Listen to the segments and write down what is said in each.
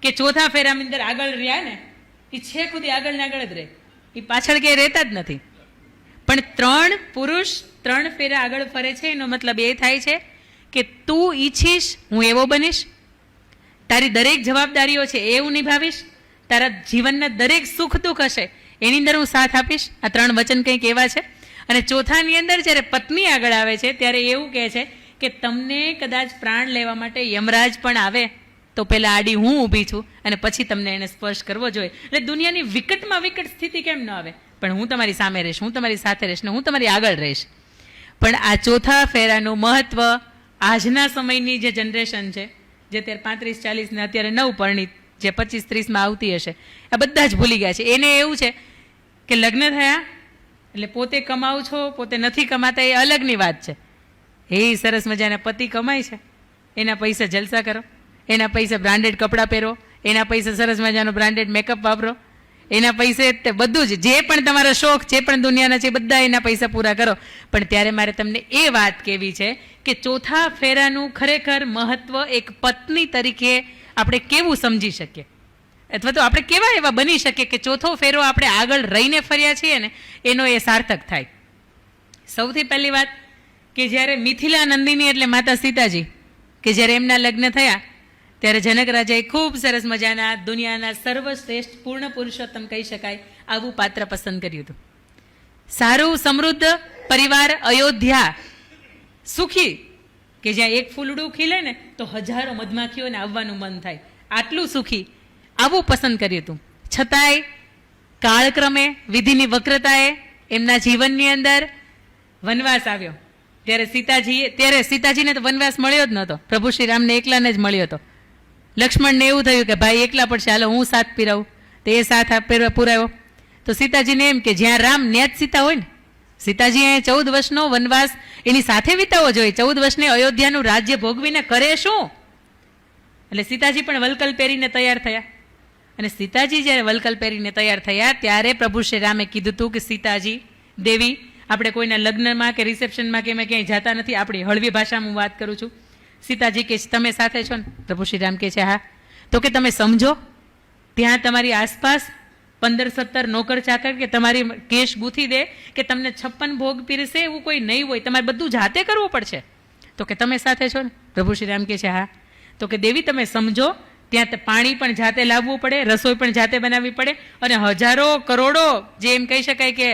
કે ચોથા ફેરાની અંદર આગળ રહ્યા ને એ છેક સુધી આગળ ને આગળ જ રહે, એ પાછળ ક્યાંય રહેતા જ નથી. પણ 3 પુરુષ 3 ફેરા આગળ ફરે છે, એનો મતલબ એ થાય છે કે તું ઈચ્છીશ હું એવો બનીશ, તારી દરેક જવાબદારીઓ છે એ હું નિભાવીશ, તારા જીવનના દરેક સુખ દુઃખ હશે એની અંદર હું સાથ આપીશ. આ 3 વચન કંઈક એવા છે. અને ચોથાની અંદર જ્યારે પત્ની આગળ આવે છે ત્યારે એવું કહે છે કે તમને કદાચ પ્રાણ લેવા માટે યમરાજ પણ આવે તો પહેલાં આડી હું ઊભી છું અને પછી તમને એને સ્પર્શ કરવો જોઈએ. એટલે દુનિયાની વિકટમાં વિકટ સ્થિતિ કેમ ન આવે, પણ હું તમારી સામે રહીશ, હું તમારી સાથે રહીશ ને હું તમારી આગળ રહીશ. પણ આ ચોથા ફેરાનું મહત્ત્વ આજના સમયની જે જનરેશન છે, જે અત્યારે 35-40 ને અત્યારે નવપરણિત જે 25-30માં આવતી હશે, આ બધા જ ભૂલી ગયા છે. એને એવું છે કે લગ્ન થયા એટલે પોતે કમાવ છો, પોતે નથી કમાતા એ અલગની વાત છે. એ સરસ મજાના પતિ કમાય છે, એના પૈસા જલસા કરો, એના પૈસા બ્રાન્ડેડ કપડાં પહેરો, એના પૈસા સરસ મજાનો બ્રાન્ડેડ મેકઅપ વાપરો, એના પૈસે બધું જ જે પણ તમારા શોખ જે પણ દુનિયાના છે બધા એના પૈસા પૂરા કરો. પણ ત્યારે મારે તમને એ વાત કહેવી છે કે ચોથા ફેરાનું ખરેખર મહત્ત્વ એક પત્ની તરીકે આપણે કેવું સમજી શકીએ, અથવા તો આપણે કેવા એવા બની શકીએ કે ચોથો ફેરો આપણે આગળ રહીને ફર્યા છીએ ને એનો એ સાર્થક થાય. સૌથી પહેલી વાત કે જ્યારે મિથિલા નંદિની એટલે માતા સીતાજી કે જ્યારે એમના લગ્ન થયા ત્યારે જનક રાજાએ ખૂબ સરસ મજાના દુનિયાના સર્વશ્રેષ્ઠ પૂર્ણ પુરુષોત્તમ કહી શકાય આવું પાત્ર પસંદ કર્યું હતું. સારું સમૃદ્ધ પરિવાર, અયોધ્યા, સુખી, કે જ્યાં એક ફૂલડું ખીલે ને તો હજારો મધમાખીઓને આવવાનું મન થાય, આટલું સુખી, આવું પસંદ કર્યું હતું. છતાંય કાળક્રમે વિધિની વક્રતાએ એમના જીવનની અંદર વનવાસ આવ્યો. ત્યારે સીતાજીને તો વનવાસ મળ્યો જ નહોતો, પ્રભુ શ્રી રામને એકલાને જ મળ્યો હતો. લક્ષ્મણને એવું થયું કે ભાઈ એકલા પડશે, હાલો હું સાથ પીરાવું, તો એ સાથ પુરાવ્યો. તો સીતાજીને એમ કે જ્યાં રામ ત્યાં જ સીતા હોય ને, સીતાજી 14 વર્ષનો વનવાસ એની સાથે વિતાવવો જોઈએ, 14 વર્ષને અયોધ્યાનું રાજ્ય ભોગવીને કરે શું? એટલે સીતાજી પણ વલકલ પહેરીને તૈયાર થયા. અને સીતાજી જ્યારે વલકલ પહેરીને તૈયાર થયા ત્યારે પ્રભુ શ્રી રામે કીધું હતું કે સીતાજી દેવી, આપણે કોઈના લગ્નમાં કે રિસેપ્શનમાં કે એમાં ક્યાંય જતા નથી, આપણી હળવી ભાષામાં હું વાત કરું છું. સીતાજી કે તમે સાથે છો ને? પ્રભુ શ્રી રામ કહે છે હા. તો કે તમે સમજો ત્યાં તમારી આસપાસ 15-17 નોકર ચાકર કે તમારી કેશ ગૂંથી દે કે તમને 56 ભોગ પીરસે એવું કોઈ નહીં હોય, તમારે બધું જાતે કરવું પડશે. તો કે તમે સાથે છો ને? પ્રભુ શ્રી રામ કહે છે હા. તો કે દેવી તમે સમજો ત્યાં પાણી પણ જાતે લાવવું પડે, રસોઈ પણ જાતે બનાવવી પડે, અને હજારો કરોડો જે એમ કહી શકાય કે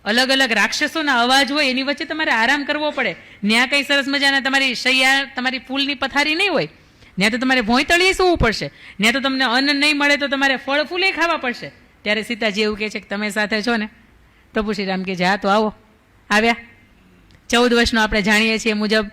અલગ અલગ રાક્ષસોના અવાજ હોય એની વચ્ચે તમારે આરામ કરવો પડે. ત્યાં કંઈ સરસ મજાના તમારી શૈયા, તમારી ફૂલની પથારી નહીં હોય, ત્યાં તો તમારે ભોંયતળીએ સૂવું પડશે, ત્યાં તો તમને અન્ન નહીં મળે તો તમારે ફળ ફૂલે ખાવા પડશે. ત્યારે સીતાજી એવું કહે છે કે તમે સાથે છો ને? પ્રભુ શ્રી રામ કહે છે હા. તો આવો. આવ્યા. 14 વર્ષનો આપણે જાણીએ છીએ મુજબ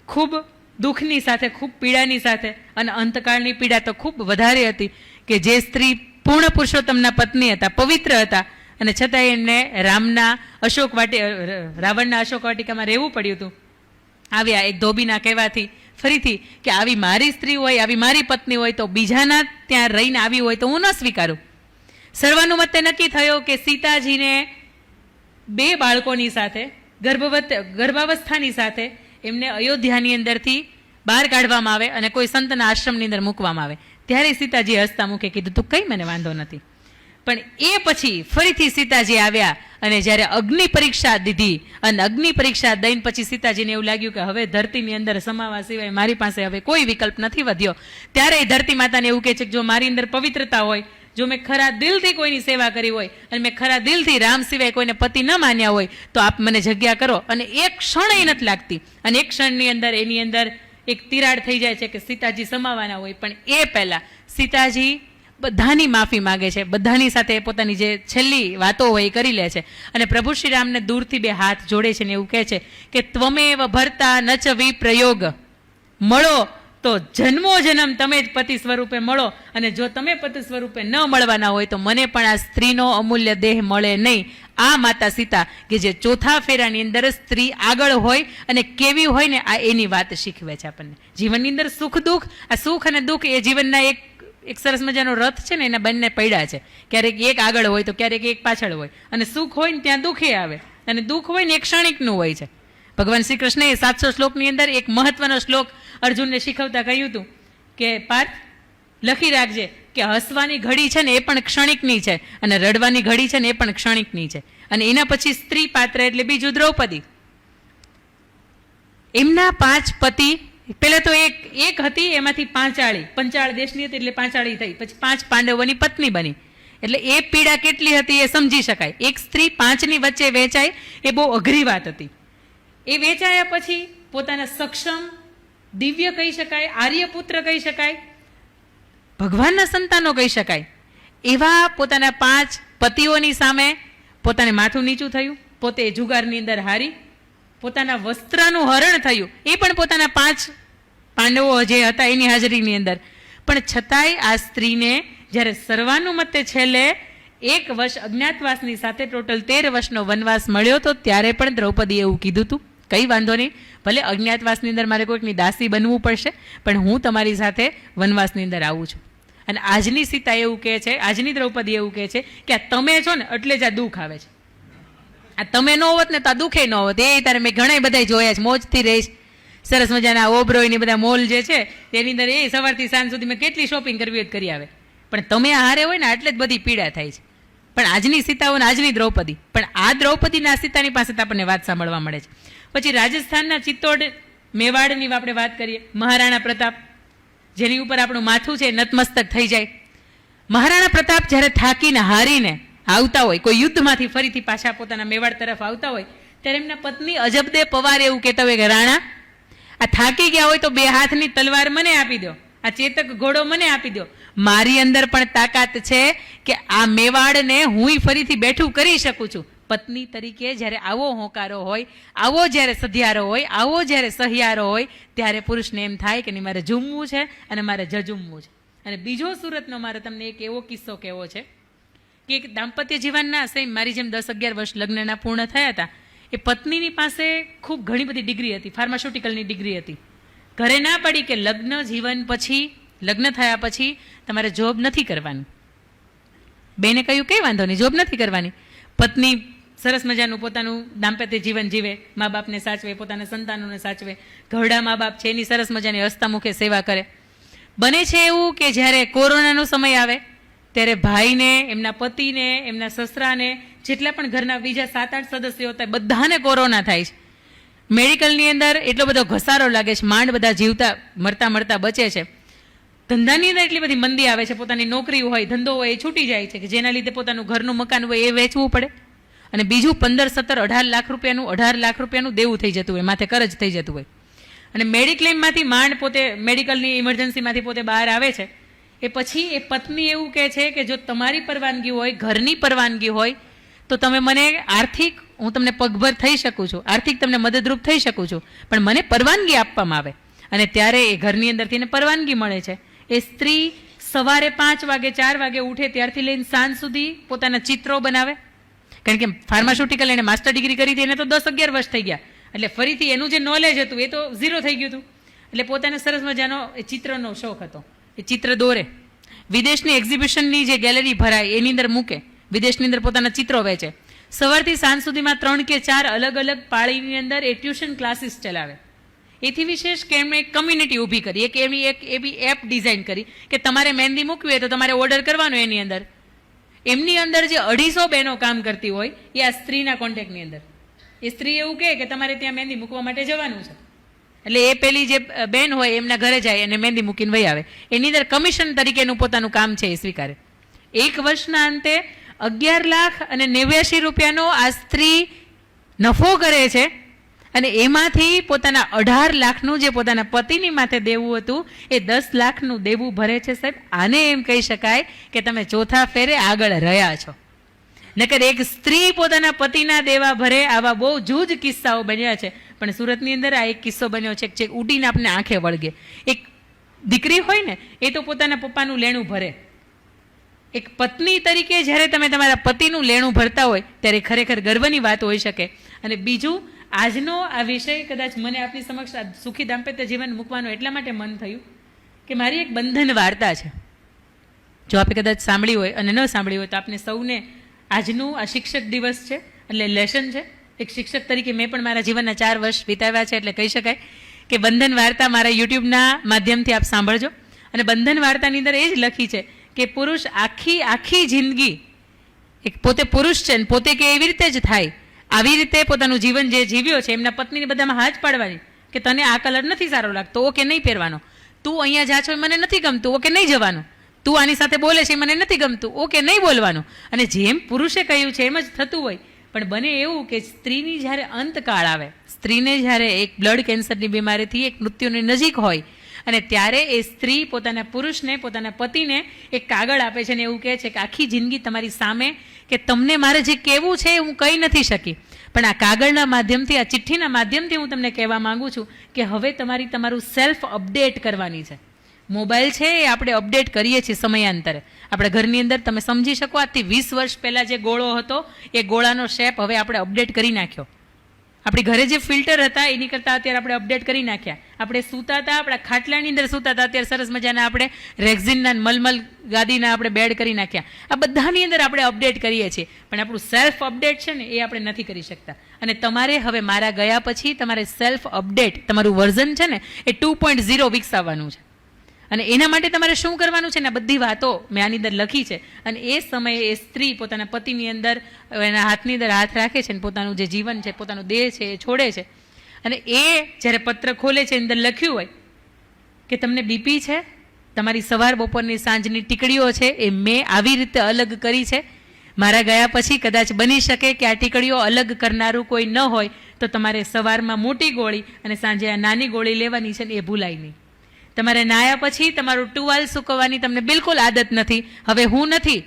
ખૂબ દુઃખની સાથે, ખૂબ પીડાની સાથે, અને અંતકાળની પીડા તો ખૂબ વધારે હતી કે જે સ્ત્રી પૂર્ણ પુરુષોત્તમના પત્ની હતા, પવિત્ર હતા, અને છતાંય એમને રાવણના અશોક વાટિકામાં રહેવું પડ્યું હતું. આવ્યા એક ધોબીના કહેવાથી ફરીથી કે આવી મારી સ્ત્રી હોય, આવી મારી પત્ની હોય તો બીજાના ત્યાં રહીને આવી હોય તો હું ન સ્વીકારું. સર્વાનુમતે નક્કી થયો કે સીતાજીને 2 બાળકોની સાથે, ગર્ભાવસ્થાની સાથે એમને અયોધ્યાની અંદરથી બહાર કાઢવામાં આવે અને કોઈ સંતના આશ્રમની અંદર મૂકવામાં આવે. ત્યારે સીતાજી હસતા મુખે કીધું તું કંઈ મને વાંધો નથી. પણ એ પછી ફરીથી સીતાજી આવ્યા અને જ્યારે અગ્નિ પરીક્ષા દીધી, અને અગ્નિ પરીક્ષા દઈને પછી સીતાજીને એવું લાગ્યું કે હવે ધરતીની અંદર સમાવા સિવાય મારી પાસે હવે કોઈ વિકલ્પ નથી વધ્યો. ત્યારે એ ધરતી માતાને એવું કહે છે કે જો મારી અંદર પવિત્રતા હોય, જો મેં ખરા દિલથી કોઈની સેવા કરી હોય અને મેં ખરા દિલથી રામ સિવાય કોઈને પતિ ન માન્યા હોય તો આપ મને જગ્યા કરો. અને એક ક્ષણ નથી લાગતી, અને એક ક્ષણની અંદર એની અંદર એક તિરાડ થઈ જાય છે કે સીતાજી સમાવાના હોય. પણ એ પહેલાં સીતાજી બધાની માફી માગે છે, બધાની સાથે પોતાની જે છેલ્લી વાતો હોય એ કરી લે છે, અને પ્રભુ શ્રી રામને દૂરથી 2 હાથ જોડે છે ને એવું કહે છે કે ત્વમેવ ભર્તા નચ વિપ્રયોગ, મળો તો જન્મો જન્મ તમે જ પતિ સ્વરૂપે મળો, અને જો તમે પતિ સ્વરૂપે ન મળવાના હોય તો મને પણ આ સ્ત્રીનો અમૂલ્ય દેહ મળે નહીં. આ માતા સીતા કે જે ચોથા ફેરાની અંદર સ્ત્રી આગળ હોય અને કેવી હોય ને આ એની વાત શીખવે છે આપણને. જીવનની અંદર સુખ દુઃખ, આ સુખ અને દુઃખ એ જીવનના એક સરસ મજાનો રથ છે ને, એના બંને પડ્યા છે. ક્યારેક એક આગળ હોય તો ક્યારેક એક પાછળ હોય, અને સુખ હોય ને ત્યાં દુઃખે આવે, અને દુઃખ હોય ને એક ક્ષણિકનું હોય છે. ભગવાન શ્રી કૃષ્ણએ 700 શ્લોકની અંદર એક મહત્વનો શ્લોક અર્જુનને શીખવતા કહ્યું હતું કે પાર્થ, લખી રાખજે કે હસવાની ઘડી છે ને એ પણ ક્ષણિકની છે, અને રડવાની ઘડી છે ને એ પણ ક્ષણિકની છે. અને એના પછી સ્ત્રી પાત્ર એટલે બીજું દ્રૌપદી. એમના 5 પતિ, પેલા તો એક હતી, એમાંથી પંચાળ દેશની હતી એટલે પાંચાળી થઈ, પછી 5 પાંડવોની પત્ની બની. એટલે એ પીડા કેટલી હતી એ સમજી શકાય. એક સ્ત્રી 5ની વચ્ચે વેચાય એ બહુ અઘરી વાત હતી. એ વેચાયા પછી પોતાના સક્ષમ, દિવ્ય કહી શકાય, આર્યપુત્ર કહી શકાય, ભગવાનના સંતાનો કહી શકાય, એવા પોતાના 5 પતિઓની સામે પોતાને માથું નીચું થયું, પોતે જુગારની અંદર હારી, પોતાના વસ્ત્રનું હરણ થયું, એ પણ પોતાના 5 પાંડવો જે હતા એની હાજરીની અંદર. પણ છતાંય આ સ્ત્રીને જ્યારે સર્વાનુમતે છેલ્લે 1 વર્ષ અજ્ઞાતવાસની સાથે ટોટલ 13 વર્ષનો વનવાસ મળ્યો હતો, ત્યારે પણ દ્રૌપદીએ એવું કીધું હતું, કંઈ વાંધો નહીં, ભલે અજ્ઞાતવાસની અંદર મારે કોઈકની દાસી બનવું પડશે, પણ હું તમારી સાથે વનવાસની અંદર આવું છું. અને આજની સીતા એવું કહે છે, આજની દ્રૌપદી એવું કહે છે કે આ તમે છો ને એટલે જ આ દુઃખ આવે છે. આ તમે ન હોત ને તો આ દુઃખે ન હોત. એ તારે મેં ઘણા બધા જોયા છે, મોજથી રહીશ, સરસ મજાના ઓબરોય ને બધા મોલ જે છે તેની અંદર એ સવારથી સાંજ સુધી મેં કેટલી શોપિંગ કરવી હોય કરી આવે. પણ તમે હારે હોય ને એટલે જ બધી પીડા થાય છે. પણ આજની સીતાઓ ને આજની દ્રૌપદી, પણ આ દ્રૌપદીના સીતાની પાસે આપણને વાત સાંભળવા મળે છે. પછી રાજસ્થાનના ચિત્તોડ, મેવાડની આપણે વાત કરીએ, મહારાણા પ્રતાપ, જેની ઉપર આપણું માથું છે નતમસ્તક થઈ જાય. મહારાણા પ્રતાપ જ્યારે થાકીને હારીને આવતા હોય, કોઈ યુદ્ધમાંથી ફરીથી પાછા પોતાના મેવાડ તરફ આવતા હોય, ત્યારે એમના પત્ની અજબદે પવાર એવું કહેતા હોય કે રાણા, આ થાકી ગયા હોય તો 2 હાથની તલવાર મને આપી દો, આ ચેતક ઘોડો મને આપી દો, મારી અંદર પણ તાકાત છે કે આ મેવાડને હું ફરીથી બેઠું કરી શકું છું. પત્ની તરીકે જ્યારે આવો હોંકારો હોય, આવો જ્યારે સધિયારો હોય, આવો જ્યારે સહિયારો હોય, ત્યારે પુરુષને એમ થાય કે નહીં, મારે ઝૂમવું છે અને મારે જજુમવું છે. અને બીજો સુરતનો મારે તમને એક એવો કિસ્સો કહેવો છે કે એક દાંપત્ય જીવનના સેમ મારી જેમ 10-11 વર્ષ લગ્નના પૂર્ણ થયા હતા. એ પત્નીની પાસે ખૂબ ઘણી બધી ડિગ્રી હતી, ફાર્માસ્યુટિકલની ડિગ્રી હતી. ઘરે ના પડી કે લગ્ન જીવન પછી, લગ્ન થયા પછી તમારે જોબ નથી કરવાની. બેને કહ્યું કંઈ વાંધો નહીં, જોબ નથી કરવાની. પત્ની સરસ મજાનું પોતાનું દાંપત્ય જીવન જીવે, મા બાપને સાચવે, પોતાના સંતાનોને સાચવે, ઘરડા મા બાપ છે એની સરસ મજાની હસતામુખે સેવા કરે. બને છે એવું કે જ્યારે કોરોનાનો સમય આવે ત્યારે ભાઈને, એમના પતિને, એમના સસરાને, જેટલા પણ ઘરના બીજા 7-8 સદસ્યો હતા બધાને કોરોના થાય છે. મેડિકલની અંદર એટલો બધો ઘસારો લાગે છે, માંડ બધા જીવતા મરતા બચે છે. ધંધાની અંદર એટલી બધી મંદી આવે છે, પોતાની નોકરી હોય, ધંધો હોય એ છૂટી જાય છે કે જેના લીધે પોતાનું ઘરનું મકાન હોય એ વેચવું પડે. અને બીજું 15-17-18 લાખ રૂપિયાનું દેવું થઈ જતું હોય, માથે કરજ થઈ જતું હોય. અને મેડિક્લેમમાંથી માંડ પોતે મેડિકલની ઇમરજન્સીમાંથી પોતે બહાર આવે છે. એ પછી એ પત્ની એવું કહે છે કે જો તમારી પરવાનગી હોય, ઘરની પરવાનગી હોય તો તમે મને આર્થિક, હું તમને પગભર થઈ શકું છું, આર્થિક તમને મદદરૂપ થઈ શકું છું, પણ મને પરવાનગી આપવામાં આવે. અને ત્યારે એ ઘરની અંદરથી એને પરવાનગી મળે છે. એ સ્ત્રી સવારે 5 વાગે 4 વાગે ઉઠે ત્યારથી લઈને સાંજ સુધી પોતાના ચિત્રો બનાવે. કારણ કે ફાર્માસ્યુટિકલ એને માસ્ટર ડિગ્રી કરી હતી, એને તો 10-11 વર્ષ થઈ ગયા, એટલે ફરીથી એનું જે નોલેજ હતું એ તો ઝીરો થઈ ગયું હતું. એટલે પોતાને સરસ મજાનો એ ચિત્રનો શોખ હતો, એ ચિત્ર દોરે, વિદેશની એક્ઝિબિશનની જે ગેલેરી ભરાય એની અંદર મૂકે, વિદેશની અંદર પોતાના ચિત્રો વેચે. સવારથી સાંજ સુધીમાં 3 કે 4 અલગ અલગ પાળીની અંદર એ ટ્યુશન ક્લાસીસ ચલાવે. એથી વિશેષ કે એમણે એક કમ્યુનિટી ઊભી કરી, એક એવી એપ ડિઝાઇન કરી કે તમારે મહેંદી મૂકવી હોય તો તમારે ઓર્ડર કરવાનો. એની અંદર એમની અંદર જે 250 બહેનો કામ કરતી હોય એ આ સ્ત્રીના કોન્ટેક્ટની અંદર. એ સ્ત્રી એવું કહે કે તમારે ત્યાં મહેંદી મૂકવા માટે જવાનું છે, એટલે એ પેલી જે બેન હોય એમના ઘરે જાય અને મહેંદી મૂકીને વહી આવે. એની અંદર કમિશન તરીકેનું પોતાનું કામ છે એ સ્વીકારે. 1 વર્ષના અંતે 11,89,000 રૂપિયાનો આ સ્ત્રી નફો કરે છે. અને એમાંથી પોતાના 18 લાખનું જે પોતાના પતિની માથે દેવું હતું એ 10 લાખનું દેવું ભરે છે. સાહેબ, આને એમ કહી શકાય કે તમે ચોથા ફેરે આગળ રહ્યા છો. નકર એક સ્ત્રી પોતાના પતિના દેવા ભરે, આવા બહુ જૂજ કિસ્સાઓ બન્યા છે. પણ સુરતની અંદર આ એક કિસ્સો બન્યો છે જે ઉડીને આપણે આંખે વળગે. એક દીકરી હોય ને એ તો પોતાના પપ્પાનું લેણું ભરે. એક પત્ની તરીકે જ્યારે તમે તમારા પતિનું લેણું ભરતા હોય ત્યારે ખરેખર ગર્વની વાત હોઈ શકે. અને બીજું, આજનો આ વિષય કદાચ મને આપની સમક્ષ સુખી દાંપત્ય જીવન મૂકવાનું એટલા માટે મન થયું કે મારી એક બંધન વાર્તા છે. જો આપણે કદાચ સાંભળી હોય અને ન સાંભળી હોય તો આપને સૌને આજનું આ શિક્ષક દિવસ છે એટલે લેસન છે. એક શિક્ષક તરીકે મેં પણ મારા જીવનના 4 વર્ષ વિતાવ્યા છે, એટલે કહી શકાય કે બંધન વાર્તા મારા યુટ્યુબના માધ્યમથી આપ સાંભળજો. અને બંધન વાર્તાની અંદર એ જ લખી છે કે પુરુષ આખી જિંદગી એક પોતે પુરુષ છે ને પોતે કે એવી રીતે જ થાય, આવી રીતે પોતાનું જીવન જે જીવ્યો છે એમના પત્નીને બધામાં હાથ પાડવાની કે તને આ કલર નથી સારો લાગતો, ઓકે નહીં પહેરવાનો, તું અહીંયા જા છો એ મને નથી ગમતું, ઓકે નહીં જવાનું, તું આની સાથે બોલે છે એ મને નથી ગમતું, ઓકે નહીં બોલવાનું. અને જેમ પુરુષે કહ્યું છે એમ જ થતું હોય. પણ બને એવું કે સ્ત્રીની જ્યારે અંતકાળ આવે, સ્ત્રીને જ્યારે એક બ્લડ કેન્સરની બીમારીથી એક મૃત્યુની નજીક હોય અને ત્યારે એ સ્ત્રી પોતાના પુરુષને, પોતાના પતિને એક કાગળ આપે છે અને એવું કહે છે કે આખી જિંદગી તમારી સામે કે તમને મારે જે કહેવું છે હું કહી નથી શકી, પણ આ કાગળના માધ્યમથી, આ ચિઠ્ઠીના માધ્યમથી હું તમને કહેવા માંગુ છું કે હવે તમારું સેલ્ફ અપડેટ કરવાની છે. મોબાઈલ છે એ આપણે અપડેટ કરીએ છીએ સમયાંતરે. આપણા ઘરની અંદર તમે સમજી શકો આજથી 20 વર્ષ પહેલાં જે ગોળો હતો એ ગોળાનો શેપ હવે આપણે અપડેટ કરી નાખ્યો. આપણી ઘરે જે ફિલ્ટર હતા એની કરતાં અત્યારે આપણે અપડેટ કરી નાખ્યા. આપણે સૂતા હતા, આપણા ખાટલાની અંદર સૂતા હતા, અત્યારે સરસ મજાના આપણે રેક્ઝિનના મલમલ ગાદીના આપણે બેડ કરી નાખ્યા. આ બધાની અંદર આપણે અપડેટ કરીએ છીએ, પણ આપણું સેલ્ફ અપડેટ છે ને એ આપણે નથી કરી શકતા. અને તમારે હવે મારા ગયા પછી તમારે સેલ્ફ અપડેટ, તમારું વર્ઝન છે ને એ 2.0 વિકસાવવાનું છે. અને એના માટે તમારે શું કરવાનું છે ને બધી વાતો મેં આની અંદર લખી છે. અને એ સમયે એ સ્ત્રી પોતાના પતિની અંદર એના હાથની અંદર હાથ રાખે છે અને પોતાનું જે જીવન છે, પોતાનું દેહ છે એ છોડે છે. અને એ જ્યારે પત્ર ખોલે છે અંદર લખ્યું હોય કે તમને બીપી છે, તમારી સવાર બપોરની સાંજની ટીકડીઓ છે એ મેં આવી રીતે અલગ કરી છે. મારા ગયા પછી કદાચ બની શકે કે આ ટીકડીઓ અલગ કરનારું કોઈ ન હોય તો તમારે સવારમાં મોટી ગોળી અને સાંજે આ નાની ગોળી લેવાની છે ને એ ભૂલાય નહીં. તમારે નાયા પછી તમારું ટુવાલ સૂકવવાની તમને બિલકુલ આદત નથી, હવે હું નથી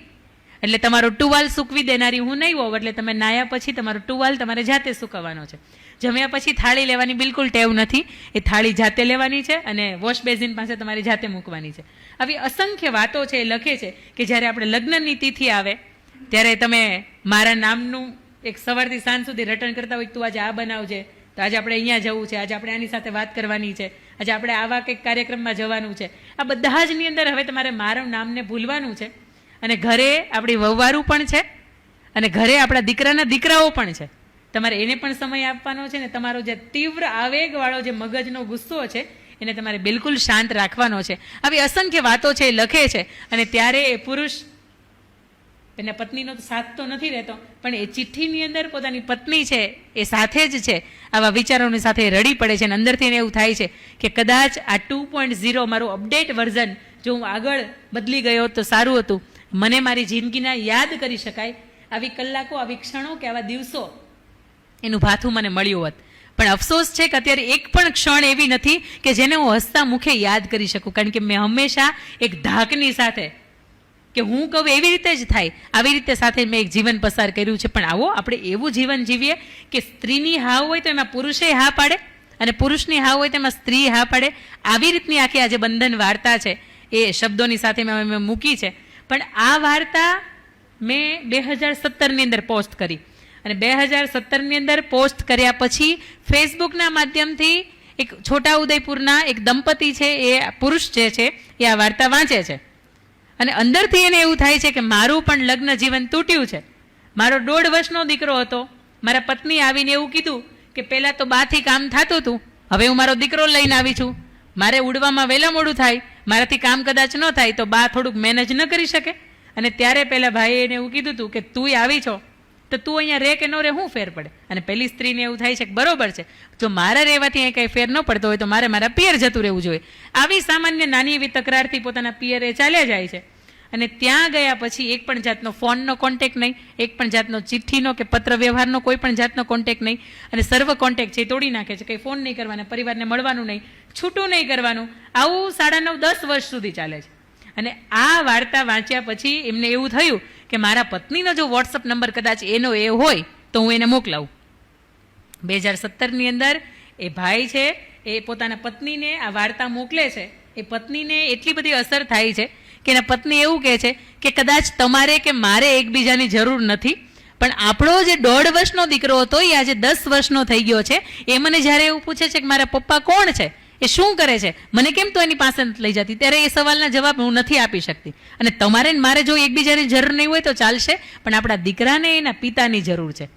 એટલે તમારું ટુવાલ સૂકવી દેનારી હું નહીં હોઉં, એટલે તમે નાયા પછી તમારું ટુવાલ તમારે જાતે સૂકવવાનો છે. જમ્યા પછી થાળી લેવાની બિલકુલ ટેવ નથી, એ થાળી જાતે લેવાની છે અને વોશ બેઝિન પાસે તમારે જાતે મૂકવાની છે. આવી અસંખ્ય વાતો છે એ લખે છે કે જ્યારે આપણે લગ્નની તિથિ આવે ત્યારે તમે મારા નામનું એક સવારથી સાંજ સુધી રટણ કરતા હોય, તું આજે આ બનાવજે, તો આજે આપણે અહીંયા જવું છે, આજે આપણે આની સાથે વાત કરવાની છે, આજે આપણે આવા કંઈક કાર્યક્રમમાં જવાનું છે. આ બધા જની અંદર હવે તમારે મારું નામને ભૂલવાનું છે. અને ઘરે આપણી વહુવારું પણ છે અને ઘરે આપણા દીકરાના દીકરાઓ પણ છે. તમારે એને પણ સમય આપવાનો છે ને તમારો જે તીવ્ર આવેગવાળો જે મગજનો ગુસ્સો છે એને તમારે બિલકુલ શાંત રાખવાનો છે. આવી અસંખ્ય વાતો છે એ લખે છે. અને ત્યારે એ પુરુષ એના પત્નીનો તો સાથ તો નથી રહેતો, પણ એ ચિઠ્ઠીની અંદર પોતાની પત્ની છે એ સાથે જ છે. આવા વિચારોની સાથે રડી પડે છે અને અંદરથી એને એવું થાય છે કે કદાચ આ 2.0 મારું અપડેટ વર્ઝન જો હું આગળ બદલી ગયો તો સારું હતું, મને મારી જિંદગીના યાદ કરી શકાય આવી કલાકો, આવી ક્ષણો કે આવા દિવસો એનું ભાથું મને મળ્યું હોત. પણ અફસોસ છે કે અત્યારે એક પણ ક્ષણ એવી નથી કે જેને હું હસતા મુખે યાદ કરી શકું, કારણ કે મેં હંમેશા એક ધાકની સાથે કે હું કહું એવી રીતે જ થાય આવી રીતે સાથે મેં એક જીવન પસાર કર્યું છે. પણ આવો આપણે એવું જીવન જીવીએ કે સ્ત્રીની હા હોય તો એમાં પુરુષે હા પાડે અને પુરુષની હા હોય તો એમાં સ્ત્રી હા પાડે. આવી રીતની આખી આજે બંધન વાર્તા છે એ શબ્દોની સાથે મેં મૂકી છે. પણ આ વાર્તા મેં 2017ની અંદર પોસ્ટ કરી અને 2017ની અંદર પોસ્ટ કર્યા પછી ફેસબુકના માધ્યમથી એક છોટા ઉદયપુરના એક દંપતી છે એ પુરુષ જે છે એ આ વાર્તા વાંચે છે અને અંદરથી એને એવું થાય છે કે મારું પણ લગ્ન જીવન તૂટ્યું છે. મારો 1.5 વર્ષનો દીકરો હતો, મારા પત્ની આવીને એવું કીધું કે પહેલાં તો બાથી કામ થતું હતું, હવે હું મારો દીકરો લઈને આવી છું, મારે ઉડવામાં વહેલા મોડું થાય, મારાથી કામ કદાચ ન થાય તો બા થોડુંક મેનેજ ન કરી શકે. અને ત્યારે પહેલાં ભાઈએ એને એવું કીધું હતું કે તું આવી છો તો તું અહીંયા રહે કે ન રહે શું ફેર પડે. અને પહેલી સ્ત્રીને એવું થાય છે કે બરોબર છે, જો મારા રહેવાથી અહીં કંઈ ફેર ન પડતો હોય તો મારે મારા પિયર જતું રહેવું જોઈએ. આવી સામાન્ય નાની એવી તકરારથી પોતાના પિયરે ચાલ્યા જાય છે. અને ત્યાં ગયા પછી એક પણ જાતનો ફોનનો કોન્ટેક્ટ નહીં, એક પણ જાતનો ચિઠ્ઠીનો કે પત્ર વ્યવહારનો કોઈ પણ જાતનો કોન્ટેક્ટ નહીં. અને સર્વ કોન્ટેક્ટ છે એ તોડી નાખે છે, કંઈ ફોન નહીં કરવાના, પરિવારને મળવાનું નહીં, છૂટું નહીં કરવાનું. આવું 9.5-10 વર્ષ સુધી ચાલે છે. અને આ વાર્તા વાંચ્યા પછી એમને એવું થયું કે મારા પત્નીનો જો વોટ્સઅપ નંબર કદાચ એનો એ હોય તો હું એને મોકલાવું. 2017ની અંદર એ ભાઈ છે એ પોતાના પત્નીને આ વાર્તા મોકલે છે. એ પત્નીને એટલી બધી અસર થાય છે કે એના પત્ની એવું કહે છે કે કદાચ તમારે કે મારે એકબીજાની જરૂર નથી, પણ આપણો જે 1.5 વર્ષનો દીકરો હતો એ આજે 10 વર્ષનો થઈ ગયો છે. એ મને જ્યારે એવું પૂછે છે કે મારા પપ્પા કોણ છે, એ શું કરે છે, મને કેમ તો એની પાસે નથી લઈ જતી, ત્યારે એ સવાલના જવાબ હું નથી આપી શકતી. અને તમારે મારે જો એકબીજાની જરૂર નહીં હોય તો ચાલશે, પણ આપણા દીકરાને એના પિતાની જરૂર છે.